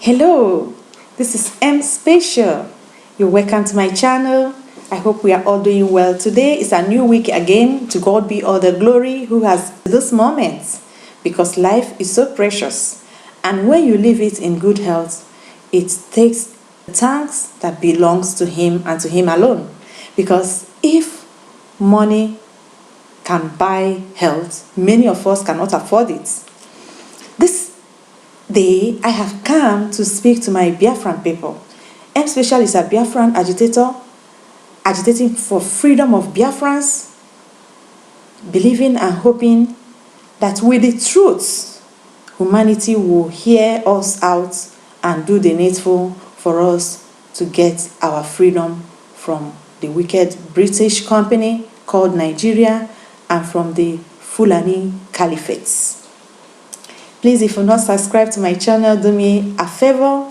Hello, this is M Special. You're welcome to my channel. I hope we are all doing well. Today is a new week again. To God be all the glory who has this moment, because life is so precious. And when you live it in good health, it takes the thanks that belongs to Him and to Him alone. Because if money can buy health, many of us cannot afford it. This day, I have come to speak to my Biafran people. M Special is a Biafran agitator, agitating for freedom of Biafrans, believing and hoping that with the truth, humanity will hear us out and do the needful for us to get our freedom from the wicked British company called Nigeria and from the Fulani caliphates. Please, if you're not subscribed to my channel, do me a favor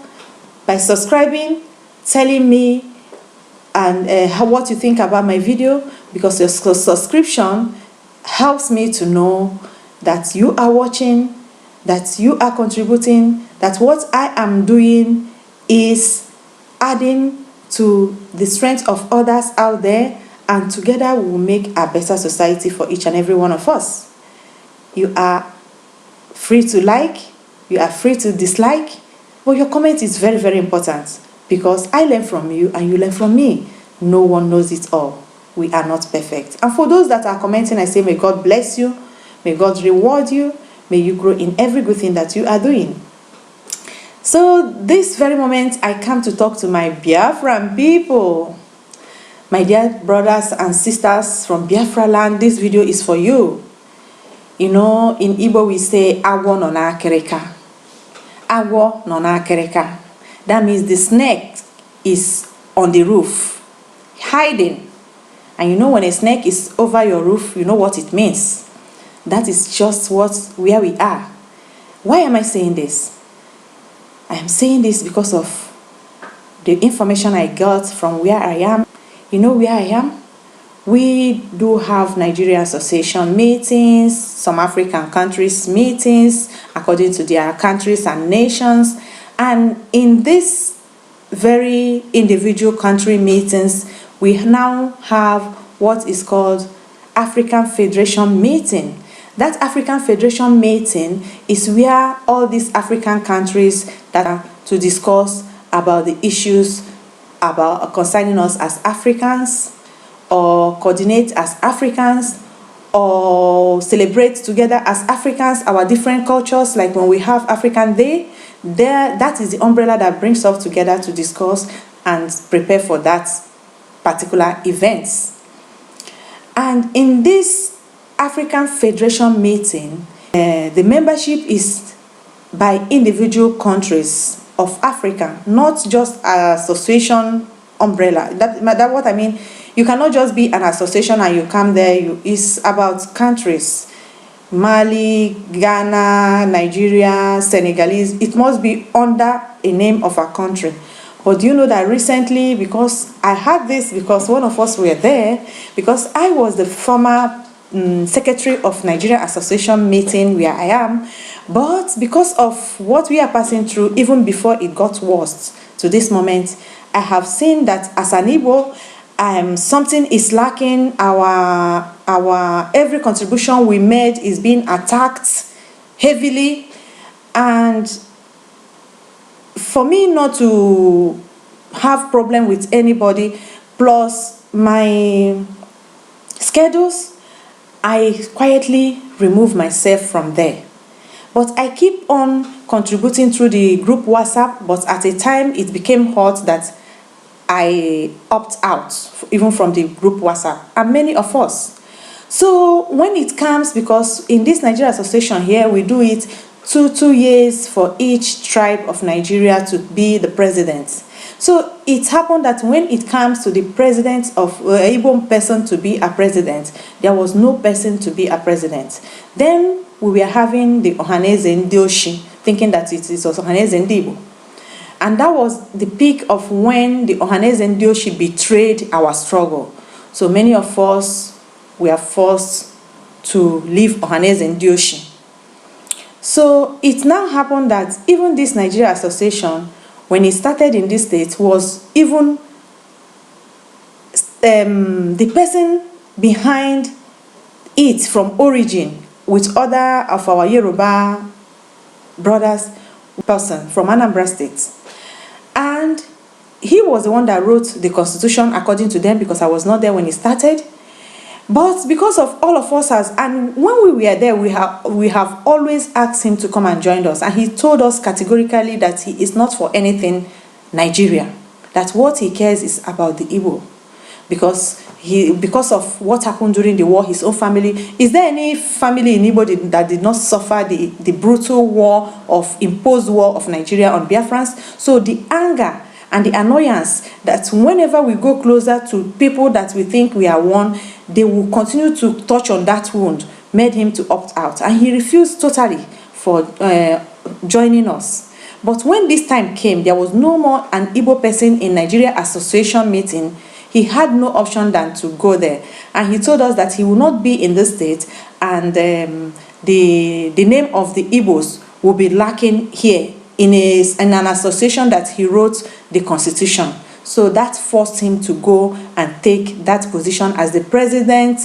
by subscribing, telling me and what you think about my video, because your subscription helps me to know that you are watching, that you are contributing, that what I am doing is adding to the strength of others out there, and together we will make a better society for each and every one of us. You are free to like, you are free to dislike, but your comment is very, very important, because I learn from you and you learn from me. No one knows it all. We are not perfect. And for those that are commenting, I say, may God bless you, may God reward you, may you grow in every good thing that you are doing. So this very moment, I come to talk to my Biafran people. My dear brothers and sisters from Biafra land, this video is for you. You know, in Igbo we say, Agwo no na akirika. Agwo no na akirika. That means the snake is on the roof, hiding. And you know, when a snake is over your roof, you know what it means. That is just where we are. Why am I saying this? I am saying this because of the information I got from where I am. You know where I am? We do have Nigeria Association meetings, some African countries meetings, according to their countries and nations. And in this very individual country meetings, we now have what is called African Federation meeting. That African Federation meeting is where all these African countries that are to discuss about the issues about concerning us as Africans, or coordinate as Africans, or celebrate together as Africans our different cultures. Like when we have African Day, that is the umbrella that brings us together to discuss and prepare for that particular events. And in this African Federation meeting, the membership is by individual countries of Africa, not just an association umbrella. That what I mean. You cannot just be an association and you come there. It's about countries. Mali, Ghana, Nigeria, Senegalese. It must be under a name of a country. But do you know that recently, because I had this, because one of us were there, because I was the former secretary of Nigeria Association meeting where I am, but because of what we are passing through, even before it got worse to this moment, I have seen that as an Igbo, something is lacking. Our every contribution we made is being attacked heavily, and for me not to have problem with anybody, plus my schedules, I quietly remove myself from there. But I keep on contributing through the group WhatsApp, but at a time it became hot that I opt out even from the group WhatsApp, and many of us. So when it comes, because in this Nigeria Association here, we do it two years for each tribe of Nigeria to be the president. So it happened that when it comes to the president of Igbo person to be a president, there was no person to be a president. Then we were having the Ohaneze Ndioshi, thinking that it is Ohaneze Ndibo. And that was the peak of when the Ohaneze Ndioshi betrayed our struggle. So many of us were forced to leave Ohaneze Ndioshi. So it now happened that even this Nigeria Association, when it started in this state, was even the person behind it from origin with other of our Yoruba brothers person from Anambra State. And he was the one that wrote the constitution according to them, because I was not there when it started. But because of all of us, and when we were there, we have always asked him to come and join us, and he told us categorically that he is not for anything Nigeria, that what he cares is about the Igbo, because of what happened during the war. His own family, is there any family in Igbo that did not suffer the brutal war of imposed war of Nigeria on Biafrans? So the anger and the annoyance that whenever we go closer to people that we think we are one, they will continue to touch on that wound, made him to opt out. And he refused totally for joining us. But when this time came, there was no more an Igbo person in Nigeria Association meeting. He had no option than to go there. And he told us that he will not be in the state, and the name of the Igbos will be lacking here in an association that he wrote the constitution. So that forced him to go and take that position as the president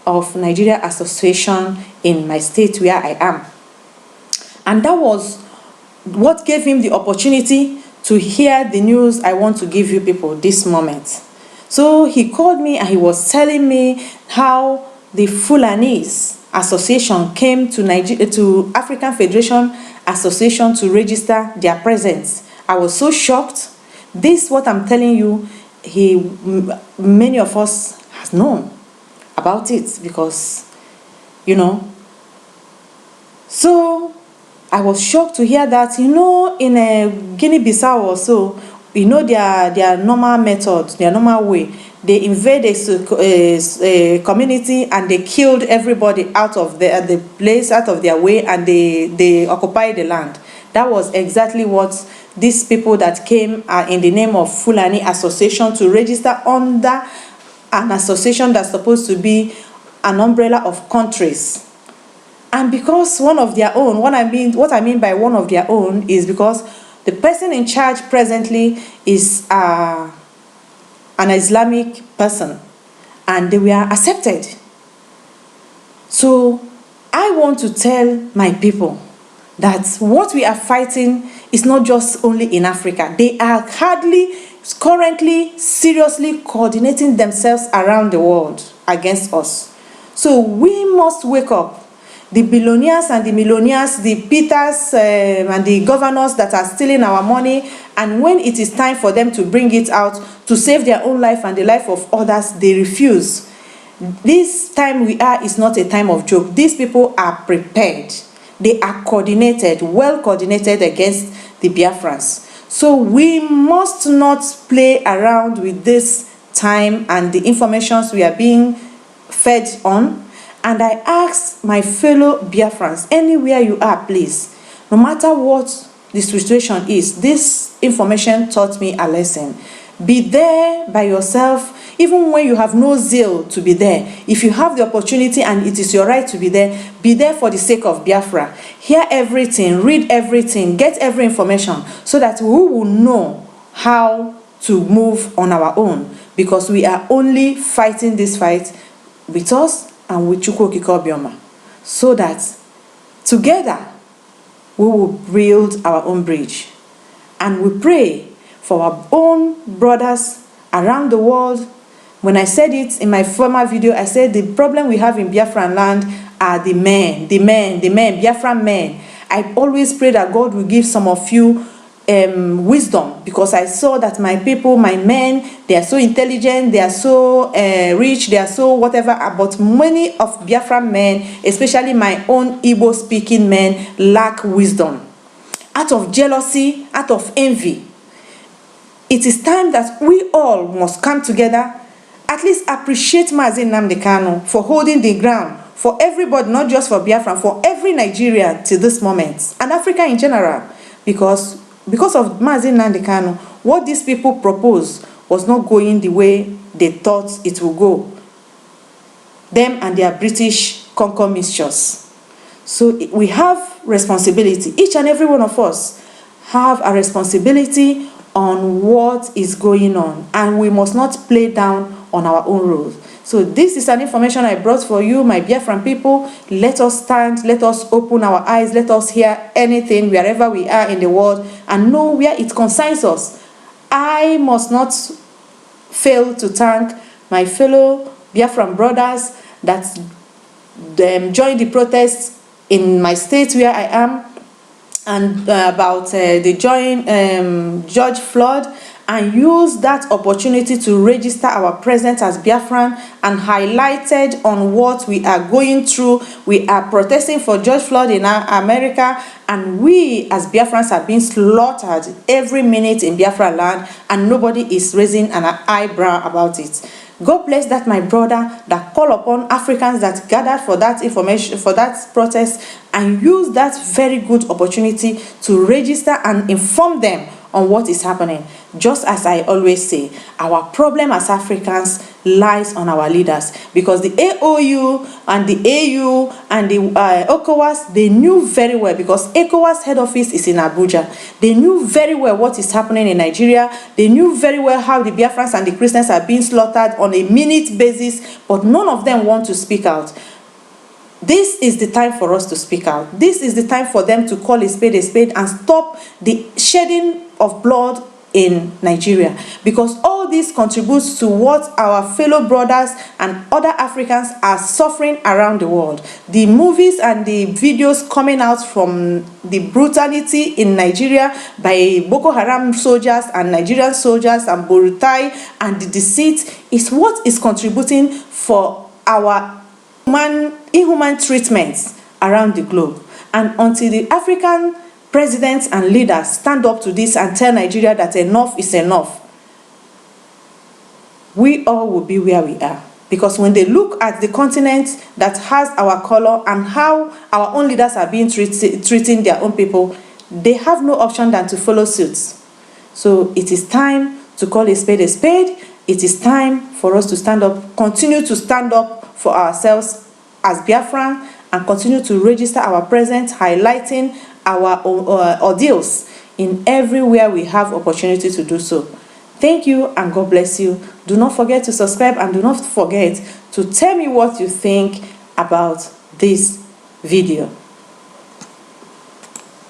of Nigeria Association in my state where I am. And that was what gave him the opportunity to hear the news I want to give you people this moment. So he called me and he was telling me how the Fulanis Association came to African Federation Association to register their presence. I was so shocked. This, what I'm telling you, many of us has known about it, because, you know. So I was shocked to hear that, you know, in Guinea-Bissau or so, you know, their normal method, their normal way, they invade a community and they killed everybody out of the place, out of their way, and they occupy the land. That was exactly what these people that came in the name of Fulani Association to register under an association that's supposed to be an umbrella of countries. And because one of their own, what I mean by one of their own is because the person in charge presently is an Islamic person, and they were accepted. So I want to tell my people that what we are fighting is not just only in Africa. They are currently seriously coordinating themselves around the world against us. So we must wake up. The billionaires and the millionaires, the Peters and the governors that are stealing our money, and when it is time for them to bring it out to save their own life and the life of others, they refuse. This time we are is not a time of joke. These people are prepared. They are coordinated, well coordinated against the Biafrans. So we must not play around with this time and the informations we are being fed on. And I ask my fellow Biafrans, anywhere you are, please, no matter what the situation is, this information taught me a lesson. Be there by yourself, even when you have no zeal to be there. If you have the opportunity and it is your right to be there for the sake of Biafra. Hear everything, read everything, get every information, so that we will know how to move on our own, because we are only fighting this fight with us and with Chukwu Okike Obioma, so that together we will build our own bridge. And we pray for our own brothers around the world. When I said it in my former video, I said the problem we have in Biafran land are the men, Biafran men. I always pray that God will give some of you wisdom, because I saw that my people, my men, they are so intelligent, they are so rich, they are so whatever, but many of Biafran men, especially my own Igbo speaking men, lack wisdom. Out of jealousy, out of envy. It is time that we all must come together, at least appreciate Mazi Nnamdi Kanu for holding the ground for everybody, not just for Biafran, for every Nigerian to this moment, and Africa in general, because of Mazi Nnamdi Kanu, what these people proposed was not going the way they thought it would go. Them and their British concomitants. So we have responsibility. Each and every one of us have a responsibility on what is going on, and we must not play down on our own rules. So this is an information I brought for you, my Biafran people. Let us stand, let us open our eyes, let us hear anything wherever we are in the world and know where it concerns us. I must not fail to thank my fellow Biafran brothers that joined the protests in my state where I am, and about the George Floyd, and use that opportunity to register our presence as Biafran and highlighted on what we are going through. We are protesting for George Floyd in America, and we as Biafrans are being slaughtered every minute in Biafra land, and nobody is raising an eyebrow about it. God bless that my brother that call upon Africans that gathered for that information, for that protest, and use that very good opportunity to register and inform them on what is happening. Just as I always say, our problem as Africans lies on our leaders, because the AOU and the AU and the ECOWAS, they knew very well, because ECOWAS head office is in Abuja. They knew very well what is happening in Nigeria. They knew very well how the Biafrans and the Christians are being slaughtered on a minute basis, but none of them want to speak out. This is the time for us to speak out. This is the time for them to call a spade and stop the shedding of blood in Nigeria, because all this contributes to what our fellow brothers and other Africans are suffering around the world. The movies and the videos coming out from the brutality in Nigeria by Boko Haram soldiers and Nigerian soldiers and Borutai, and the deceit is what is contributing for our inhuman treatments around the globe. And until the African presidents and leaders stand up to this and tell Nigeria that enough is enough, we all will be where we are. Because when they look at the continent that has our color and how our own leaders are being treating their own people, they have no option than to follow suit. So it is time to call a spade a spade. It is time for us to stand up, continue to stand up for ourselves as Biafran, and continue to register our presence, highlighting our ordeals in everywhere we have opportunity to do so. Thank you, and God bless you. Do not forget to subscribe, and do not forget to tell me what you think about this video.